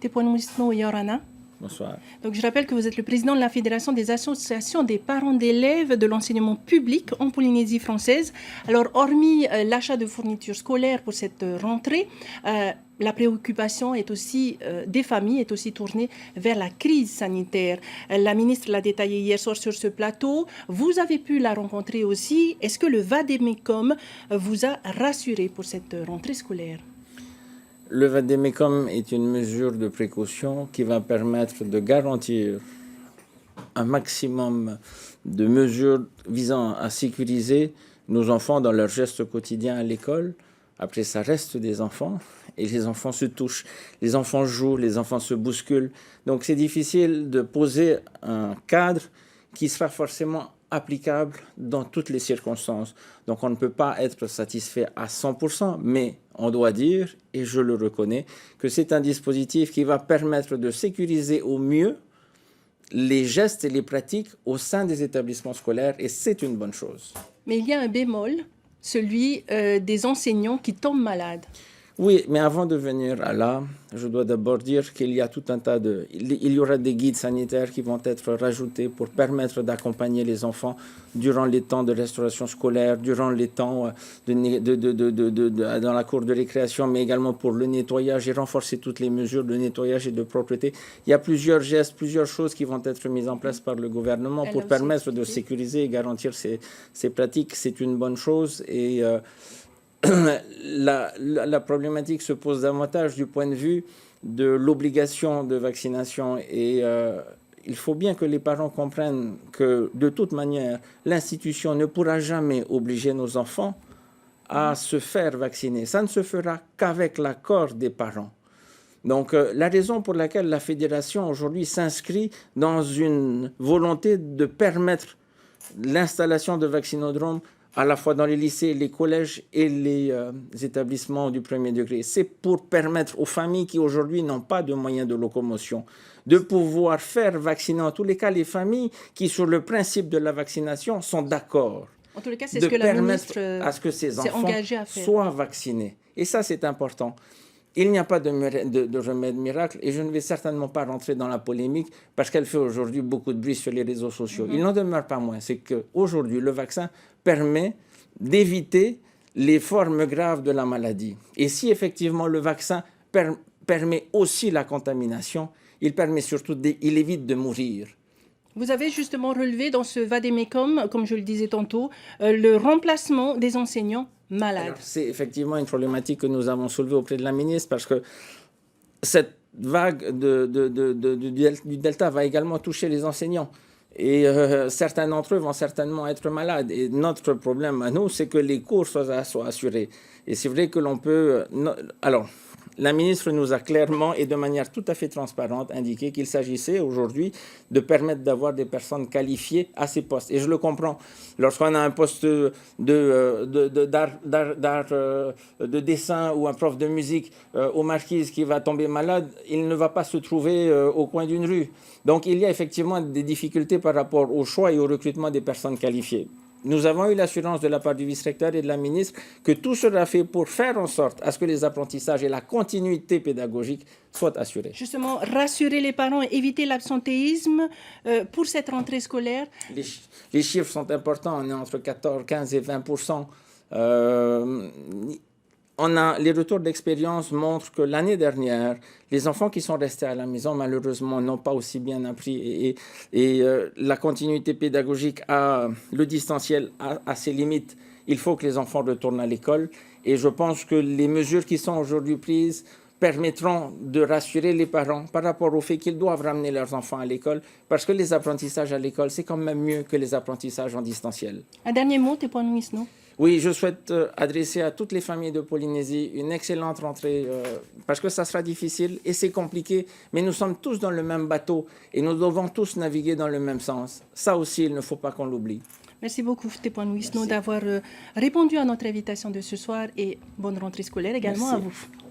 Tepoanouisno Yorana. Bonsoir. Donc, je rappelle que vous êtes le président de la Fédération des associations des parents d'élèves de l'enseignement public en Polynésie française. Alors, hormis l'achat de fournitures scolaires pour cette rentrée, la préoccupation est aussi, des familles est aussi tournée vers la crise sanitaire. La ministre l'a détaillé hier soir sur ce plateau. Vous avez pu la rencontrer aussi. Est-ce que le Vademecum vous a rassuré pour cette rentrée scolaire? Le Vademecum est une mesure de précaution qui va permettre de garantir un maximum de mesures visant à sécuriser nos enfants dans leurs gestes quotidiens à l'école. Après, ça reste des enfants et les enfants se touchent, les enfants jouent, les enfants se bousculent. Donc, c'est difficile de poser un cadre qui sera forcément applicable dans toutes les circonstances. Donc, on ne peut pas être satisfait à 100%, mais on doit dire, et je le reconnais, que c'est un dispositif qui va permettre de sécuriser au mieux les gestes et les pratiques au sein des établissements scolaires, et c'est une bonne chose. Mais il y a un bémol, celui des enseignants qui tombent malades. Oui, mais avant de venir à là, je dois d'abord dire qu'il y a tout un tas de... Il y aura des guides sanitaires qui vont être rajoutés pour permettre d'accompagner les enfants durant les temps de restauration scolaire, durant les temps dans la cour de récréation, mais également pour le nettoyage et renforcer toutes les mesures de nettoyage et de propreté. Il y a plusieurs gestes, plusieurs choses qui vont être mises en place par le gouvernement pour permettre de sécuriser et garantir ces pratiques. C'est une bonne chose et... La problématique se pose davantage du point de vue de l'obligation de vaccination et il faut bien que les parents comprennent que de toute manière, l'institution ne pourra jamais obliger nos enfants à se faire vacciner. Ça ne se fera qu'avec l'accord des parents. Donc la raison pour laquelle la fédération aujourd'hui s'inscrit dans une volonté de permettre l'installation de vaccinodromes à la fois dans les lycées, les collèges et les établissements du premier degré. C'est pour permettre aux familles qui aujourd'hui n'ont pas de moyens de locomotion de pouvoir faire vacciner, en tous les cas, les familles qui, sur le principe de la vaccination, sont d'accord. En tous les cas, c'est ce que la ministre à ce que ces enfants engagée à faire. Soient vaccinés. Et ça, c'est important. Il n'y a pas de remède miracle et je ne vais certainement pas rentrer dans la polémique parce qu'elle fait aujourd'hui beaucoup de bruit sur les réseaux sociaux. Il n'en demeure pas moins, c'est qu'aujourd'hui, le vaccin permet d'éviter les formes graves de la maladie. Et si effectivement le vaccin permet aussi la contamination, il permet surtout, il évite de mourir. Vous avez justement relevé dans ce Vademecum, comme je le disais tantôt, le remplacement des enseignants malades. C'est effectivement une problématique que nous avons soulevée auprès de la ministre parce que cette vague du Delta va également toucher les enseignants. Et certains d'entre eux vont certainement être malades. Et notre problème à nous, c'est que les cours soient assurés. Et c'est vrai que l'on peut... Alors, la ministre nous a clairement et de manière tout à fait transparente indiqué qu'il s'agissait aujourd'hui de permettre d'avoir des personnes qualifiées à ces postes. Et je le comprends. Lorsqu'on a un poste d'art, de dessin ou un prof de musique aux Marquises qui va tomber malade, il ne va pas se trouver au coin d'une rue. Donc il y a effectivement des difficultés par rapport au choix et au recrutement des personnes qualifiées. Nous avons eu l'assurance de la part du vice-recteur et de la ministre que tout sera fait pour faire en sorte à ce que les apprentissages et la continuité pédagogique soient assurés. Justement, rassurer les parents et éviter l'absentéisme pour cette rentrée scolaire. Les chiffres sont importants, on est entre 15 et 20%. Les retours d'expérience montrent que l'année dernière, les enfants qui sont restés à la maison, malheureusement, n'ont pas aussi bien appris. Et la continuité pédagogique, le distanciel a ses limites. Il faut que les enfants retournent à l'école. Et je pense que les mesures qui sont aujourd'hui prises permettront de rassurer les parents par rapport au fait qu'ils doivent ramener leurs enfants à l'école, parce que les apprentissages à l'école, c'est quand même mieux que les apprentissages en distanciel. Un dernier mot, Tepoanouisno. Oui, je souhaite adresser à toutes les familles de Polynésie une excellente rentrée, parce que ça sera difficile et c'est compliqué, mais nous sommes tous dans le même bateau et nous devons tous naviguer dans le même sens. Ça aussi, il ne faut pas qu'on l'oublie. Merci beaucoup, Tepoanouisno, d'avoir répondu à notre invitation de ce soir et bonne rentrée scolaire également. Merci à vous.